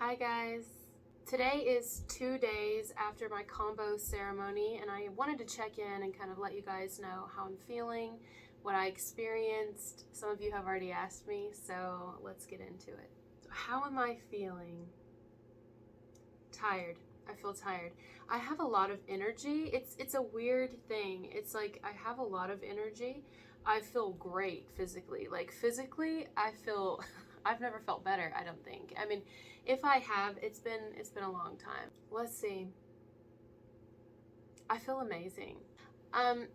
Hi guys. Today is 2 days after my Kambo ceremony, and I wanted to check in and kind of let you guys know how I'm feeling, what I experienced. Some of you have already asked me, so let's get into it. So how am I feeling? Tired. I feel tired. I have a lot of energy. It's a weird thing. It's like I have a lot of energy. I feel great physically. Like physically, I feel I've never felt better, I don't think. I mean, if I have, it's been a long time. Let's see. I feel amazing. I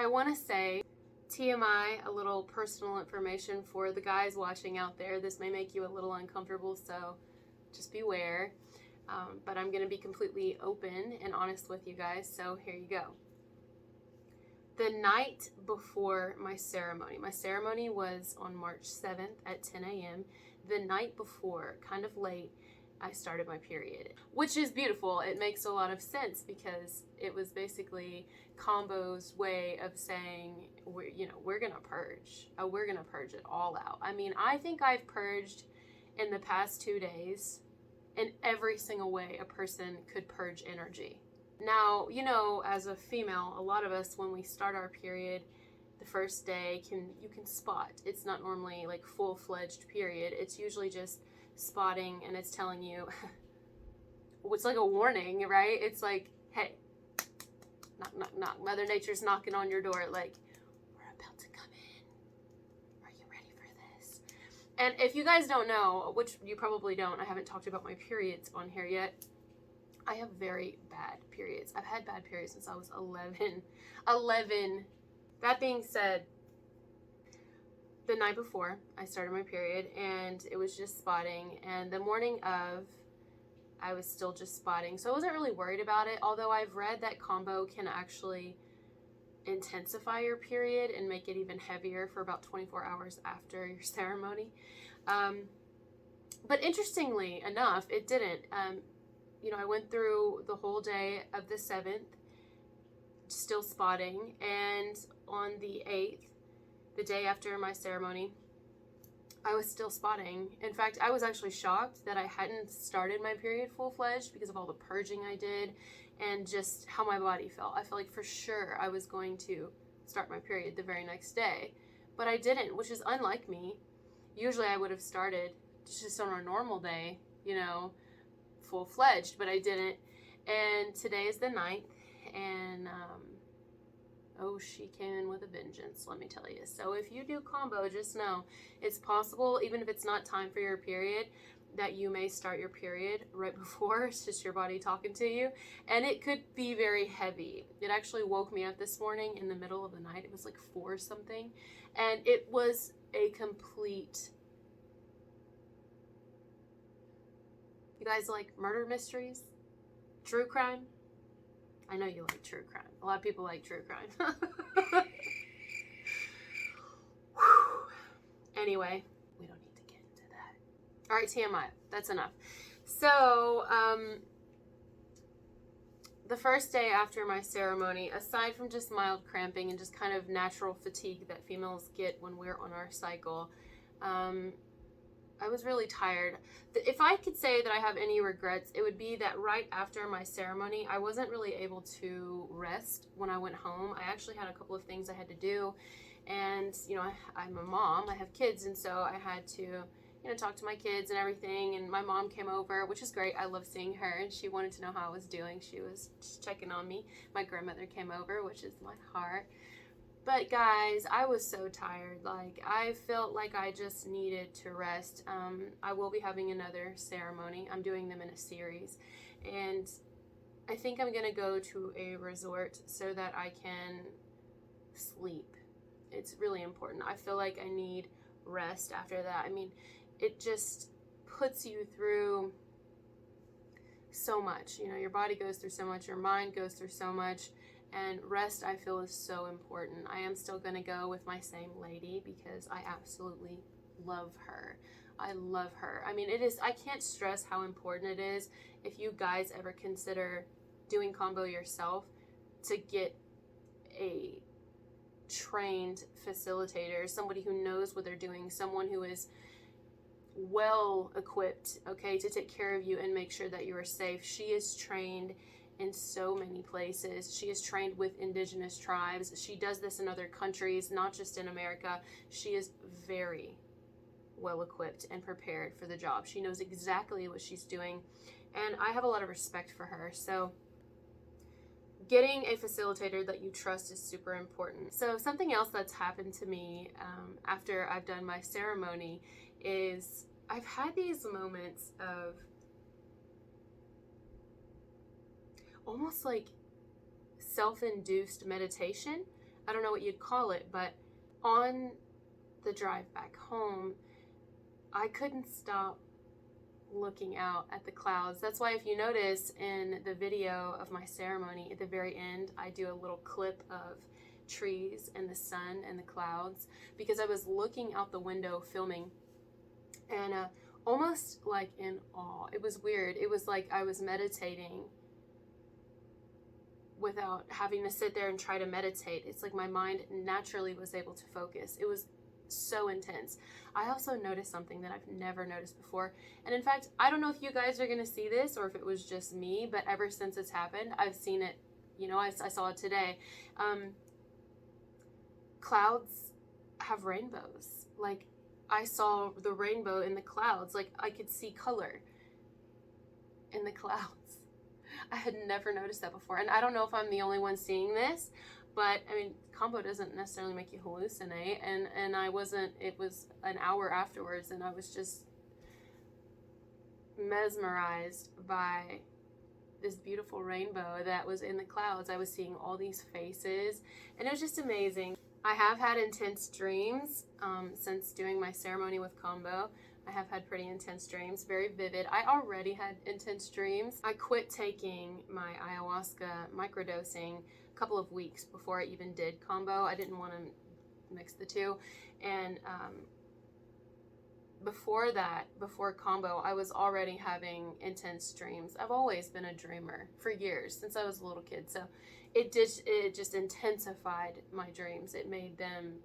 want to say TMI, a little personal information for the guys watching out there. This may make you a little uncomfortable, so just beware. But I'm going to be completely open and honest with you guys, so here you go. The night before my ceremony was on March 7th at 10 a.m. The night before, kind of late, I started my period, which is beautiful. It makes a lot of sense because it was basically Kambo's way of saying, we're going to purge. We're going to purge it all out. I mean, I think I've purged in the past 2 days in every single way a person could purge energy. Now, as a female, a lot of us, when we start our period, the first day, you can spot. It's not normally like full-fledged period. It's usually just spotting, and it's telling you, it's like a warning, right? It's like, hey, knock, knock, knock. Mother Nature's knocking on your door, like, we're about to come in. Are you ready for this? And if you guys don't know, which you probably don't, I haven't talked about my periods on here yet. I have very bad periods. I've had bad periods since I was 11. That being said, the night before I started my period, and it was just spotting, and the morning of, I was still just spotting. So I wasn't really worried about it, although I've read that Kambo can actually intensify your period and make it even heavier for about 24 hours after your ceremony. But interestingly enough, it didn't. I went through the whole day of the 7th, still spotting, and on the 8th, the day after my ceremony, I was still spotting. In fact, I was actually shocked that I hadn't started my period full-fledged because of all the purging I did and just how my body felt. I felt like for sure I was going to start my period the very next day, but I didn't, which is unlike me. Usually I would have started just on a normal day, full-fledged, but I didn't. And today is the 9th, and she came in with a vengeance, let me tell you. So if you do Kambo, just know it's possible, even if it's not time for your period, that you may start your period right before. It's just your body talking to you, and it could be very heavy. It actually woke me up this morning in the middle of the night. It was like 4 something, and it was a complete... You guys like murder mysteries? True crime? I know you like true crime. A lot of people like true crime. Anyway, we don't need to get into that. All right, TMI. That's enough. So, the first day after my ceremony, aside from just mild cramping and just kind of natural fatigue that females get when we're on our cycle, I was really tired. If I could say that I have any regrets, it would be that right after my ceremony, I wasn't really able to rest when I went home. I actually had a couple of things I had to do. And, I'm a mom, I have kids, and so I had to, talk to my kids and everything. And my mom came over, which is great. I love seeing her, and she wanted to know how I was doing. She was just checking on me. My grandmother came over, which is my heart. But guys, I was so tired. Like, I felt like I just needed to rest. I will be having another ceremony. I'm doing them in a series. And I think I'm going to go to a resort so that I can sleep. It's really important. I feel like I need rest after that. I mean, it just puts you through so much. Your body goes through so much. Your mind goes through so much. And rest, I feel, is so important. I am still going to go with my same lady because I absolutely love her. I love her. I mean, I can't stress how important it is if you guys ever consider doing Kambo yourself to get a trained facilitator, somebody who knows what they're doing, someone who is well equipped, okay, to take care of you and make sure that you are safe. She is trained in so many places. She is trained with indigenous tribes. She does this in other countries, not just in America. She is very well equipped and prepared for the job. She knows exactly what she's doing, and I have a lot of respect for her. So getting a facilitator that you trust is super important. So something else that's happened to me after I've done my ceremony is I've had these moments of almost like self-induced meditation. I don't know what you'd call it, but on the drive back home, I couldn't stop looking out at the clouds. That's why if you notice in the video of my ceremony, at the very end, I do a little clip of trees and the sun and the clouds, because I was looking out the window filming and almost like in awe. It was weird. It was like I was meditating without having to sit there and try to meditate. It's like my mind naturally was able to focus. It was so intense. I also noticed something that I've never noticed before. And in fact, I don't know if you guys are going to see this or if it was just me, but ever since it's happened, I've seen it. You know, I saw it today. Clouds have rainbows. Like, I saw the rainbow in the clouds. Like, I could see color in the clouds. I had never noticed that before. And I don't know if I'm the only one seeing this, but I mean, Kambo doesn't necessarily make you hallucinate. And I wasn't, it was an hour afterwards and I was just mesmerized by this beautiful rainbow that was in the clouds. I was seeing all these faces and it was just amazing. I have had intense dreams since doing my ceremony with Kambo. I have had pretty intense dreams, very vivid. I already had intense dreams. I quit taking my ayahuasca microdosing a couple of weeks before I even did Kambo. I didn't want to mix the two. And before that, before Kambo, I was already having intense dreams. I've always been a dreamer for years, since I was a little kid. So it just intensified my dreams. It made them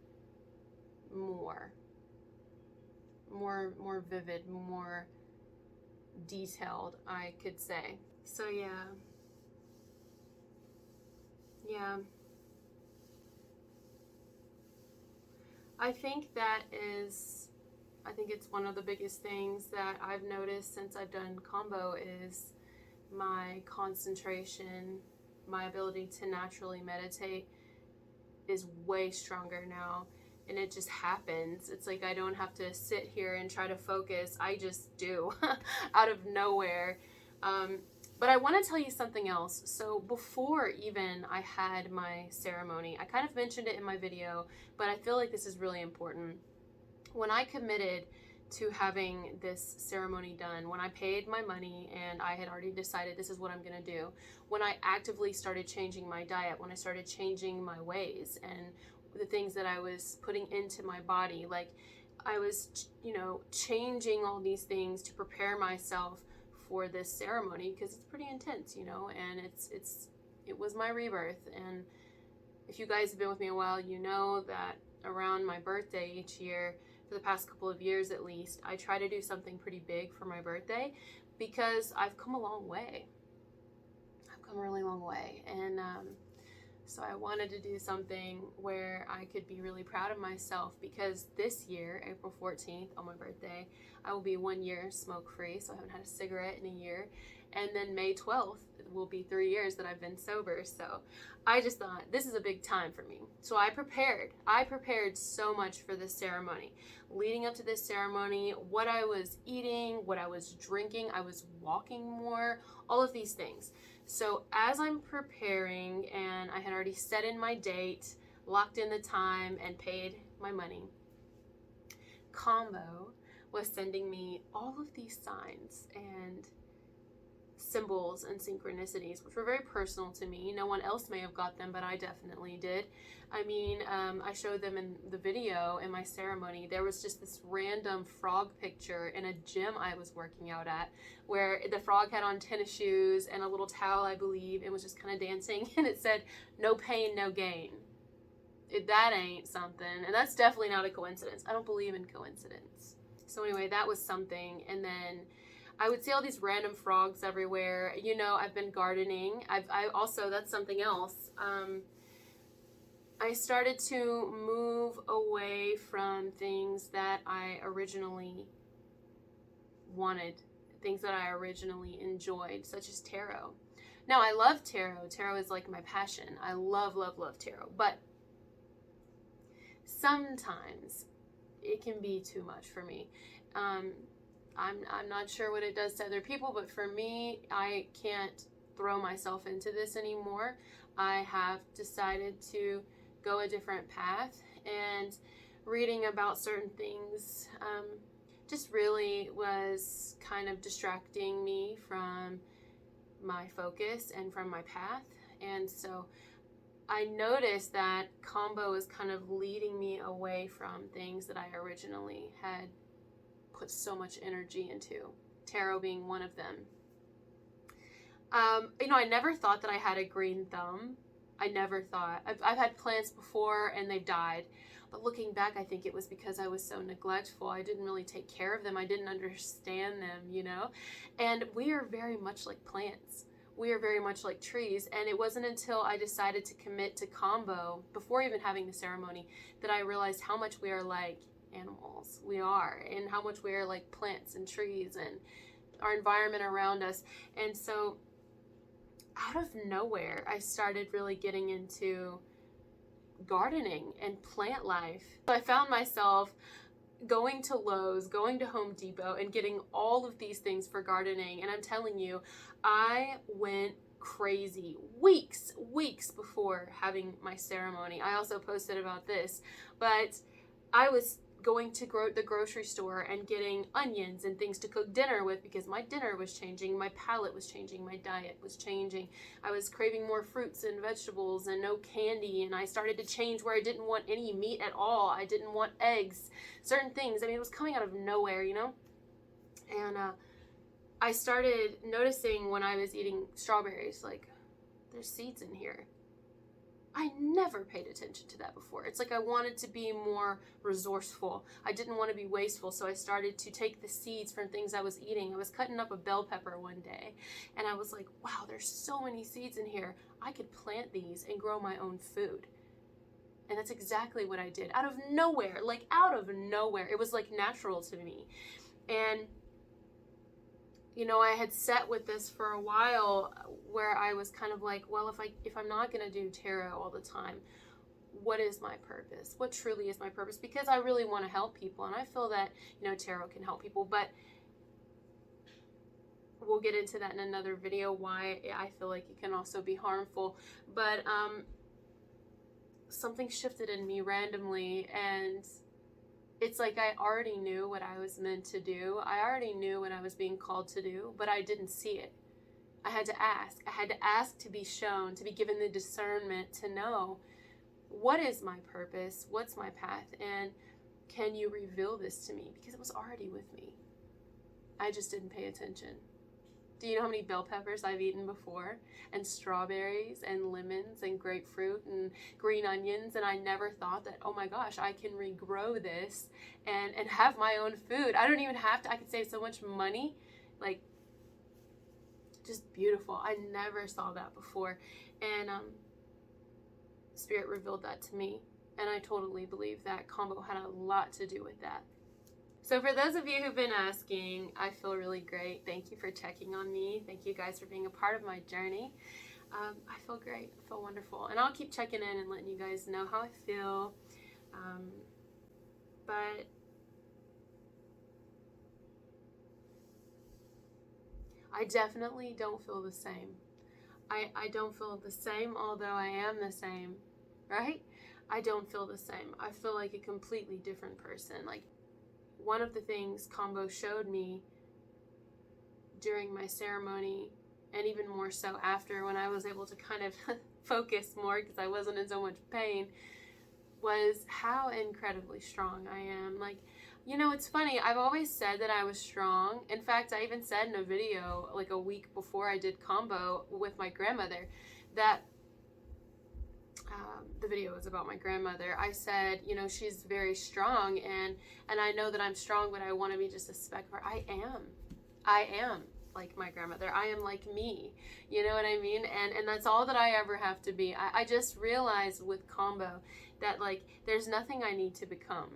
more vivid, more detailed, I could say. So yeah. I think it's one of the biggest things that I've noticed since I've done Kambo is my concentration, my ability to naturally meditate is way stronger now. And it just happens. It's like I don't have to sit here and try to focus. I just do out of nowhere. But I want to tell you something else. So before even I had my ceremony, I kind of mentioned it in my video, but I feel like this is really important. When I committed to having this ceremony done, when I paid my money and I had already decided this is what I'm going to do, when I actively started changing my diet, when I started changing my ways and the things that I was putting into my body, like I was, changing all these things to prepare myself for this ceremony, because it's pretty intense, and it was my rebirth. And if you guys have been with me a while, you know that around my birthday each year, for the past couple of years at least, I try to do something pretty big for my birthday, because I've come a long way. I've come a really long way. And so I wanted to do something where I could be really proud of myself, because this year, April 14th, on my birthday, I will be 1 year smoke-free, so I haven't had a cigarette in a year. And then May 12th will be 3 years that I've been sober. So I just thought this is a big time for me. So I prepared so much for this ceremony. Leading up to this ceremony, what I was eating, what I was drinking, I was walking more, all of these things. So as I'm preparing, and I had already set in my date, locked in the time, and paid my money, Kambo was sending me all of these signs and symbols and synchronicities, which were very personal to me. No one else may have got them, but I definitely did. I mean, I showed them in the video in my ceremony. There was just this random frog picture in a gym I was working out at, where the frog had on tennis shoes and a little towel, I believe, and was just kind of dancing, and it said, "No pain, no gain." That ain't something, and that's definitely not a coincidence. I don't believe in coincidence. So anyway, that was something. And then I would see all these random frogs everywhere. You know, I've been gardening. I also, that's something else. I started to move away from things that I originally wanted, things that I originally enjoyed, such as tarot. Now, I love tarot. Tarot is like my passion. I love, love, love tarot. But sometimes it can be too much for me. I'm not sure what it does to other people, but for me, I can't throw myself into this anymore. I have decided to go a different path, and reading about certain things just really was kind of distracting me from my focus and from my path. And so I noticed that Kambo is kind of leading me away from things that I originally had put so much energy into, tarot being one of them. You know, I never thought that I had a green thumb. I never thought. I've had plants before and they've died. But looking back, I think it was because I was so neglectful. I didn't really take care of them. I didn't understand them, you know? And we are very much like plants. We are very much like trees. And it wasn't until I decided to commit to Kambo, before even having the ceremony, that I realized how much we are like animals. We are. And how much we are like plants and trees and our environment around us. And so out of nowhere, I started really getting into gardening and plant life. So I found myself going to Lowe's, going to Home Depot, and getting all of these things for gardening. And I'm telling you, I went crazy weeks before having my ceremony. I also posted about this, but I was going to the grocery store and getting onions and things to cook dinner with, because my dinner was changing, my palate was changing, my diet was changing. I was craving more fruits and vegetables and no candy, and I started to change where I didn't want any meat at all. I didn't want eggs, certain things. I mean, it was coming out of nowhere, you know? And I started noticing when I was eating strawberries, like, there's seeds in here. I never paid attention to that before. It's like I wanted to be more resourceful. I didn't want to be wasteful, so I started to take the seeds from things I was eating. I was cutting up a bell pepper one day, and I was like, wow, there's so many seeds in here. I could plant these and grow my own food. And that's exactly what I did. Out of nowhere, like out of nowhere. It was like natural to me. And you know, I had sat with this for a while, where I was kind of like, well, if I'm not going to do tarot all the time, what is my purpose? What truly is my purpose? Because I really want to help people, and I feel that, you know, tarot can help people, but we'll get into that in another video, why I feel like it can also be harmful. But something shifted in me randomly, and it's like I already knew what I was meant to do. I already knew what I was being called to do, but I didn't see it. I had to ask. I had to ask to be shown, to be given the discernment to know, what is my purpose? What's my path? And can you reveal this to me? Because it was already with me. I just didn't pay attention. Do you know how many bell peppers I've eaten before? And strawberries and lemons and grapefruit and green onions, and I never thought that, oh my gosh, I can regrow this and have my own food. I don't even have to. I could save so much money. Like, just beautiful. I never saw that before. And Spirit revealed that to me, and I totally believe that Kambo had a lot to do with that. So for those of you who've been asking, I feel really great. Thank you for checking on me. Thank you guys for being a part of my journey. I feel great. I feel wonderful. And I'll keep checking in and letting you guys know how I feel. But I definitely don't feel the same. I don't feel the same, although I am the same, right? I don't feel the same. I feel like a completely different person. Like, one of the things Kambo showed me during my ceremony, and even more so after, when I was able to kind of focus more because I wasn't in so much pain, was how incredibly strong I am. Like, you know, it's funny, I've always said that I was strong. In fact, I even said in a video like a week before I did Kambo with my grandmother that the video was about my grandmother. I said, you know, she's very strong, and I know that I'm strong, but I want to be just a speck of her. I am like my grandmother. I am like me. You know what I mean? And that's all that I ever have to be. I just realized with Kambo that, like, there's nothing I need to become.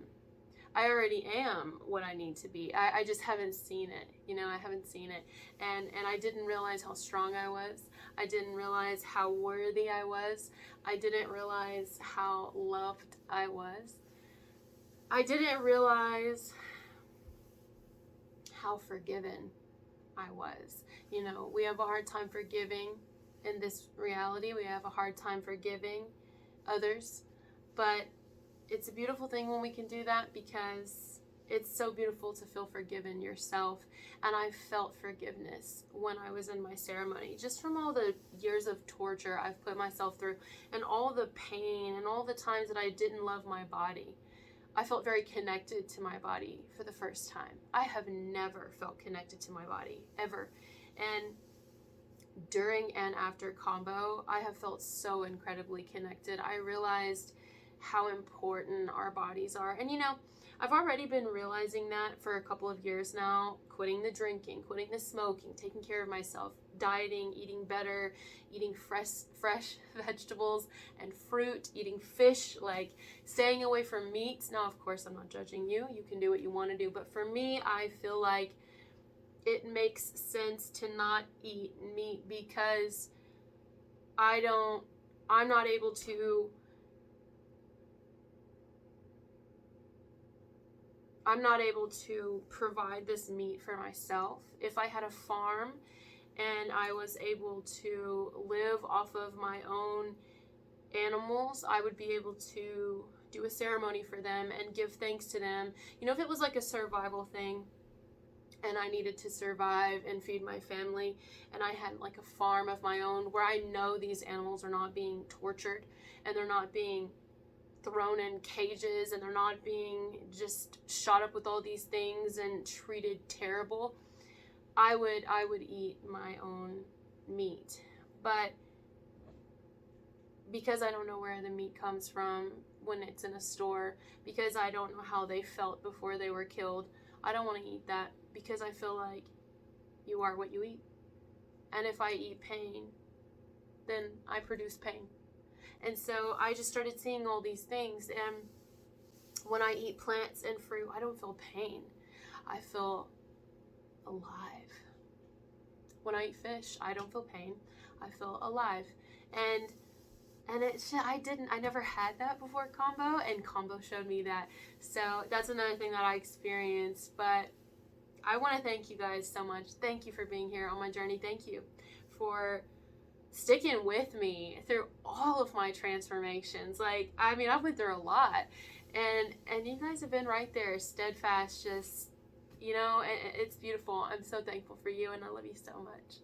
I already am what I need to be. I just haven't seen it. You know, I haven't seen it. And I didn't realize how strong I was. I didn't realize how worthy I was. I didn't realize how loved I was. I didn't realize how forgiven I was. You know, we have a hard time forgiving in this reality. We have a hard time forgiving others. But it's a beautiful thing when we can do that, because it's so beautiful to feel forgiven yourself. And I felt forgiveness when I was in my ceremony, just from all the years of torture I've put myself through, and all the pain, and all the times that I didn't love my body. I felt very connected to my body for the first time. I have never felt connected to my body, ever. And during and after Kambo, I have felt so incredibly connected. I realized how important our bodies are. And you know, I've already been realizing that for a couple of years now, quitting the drinking, quitting the smoking, taking care of myself, dieting, eating better, eating fresh vegetables and fruit, eating fish, like staying away from meats. Now, of course, I'm not judging you. You can do what you want to do. But for me, I feel like it makes sense to not eat meat, because I'm not able to provide this meat for myself. If I had a farm and I was able to live off of my own animals, I would be able to do a ceremony for them and give thanks to them. You know, if it was like a survival thing and I needed to survive and feed my family, and I had like a farm of my own where I know these animals are not being tortured, and they're not being thrown in cages, and they're not being just shot up with all these things and treated terrible, I would eat my own meat. But because I don't know where the meat comes from when it's in a store, because I don't know how they felt before they were killed, I don't want to eat that, because I feel like you are what you eat. And if I eat pain, then I produce pain. And so I just started seeing all these things. And when I eat plants and fruit, I don't feel pain. I feel alive. When I eat fish, I don't feel pain. I feel alive. And I never had that before Kambo, and Kambo showed me that. So that's another thing that I experienced. But I want to thank you guys so much. Thank you for being here on my journey. Thank you for sticking with me through all of my transformations. Like, I mean, I've went through a lot, and you guys have been right there, steadfast, just, you know, it's beautiful. I'm so thankful for you, and I love you so much.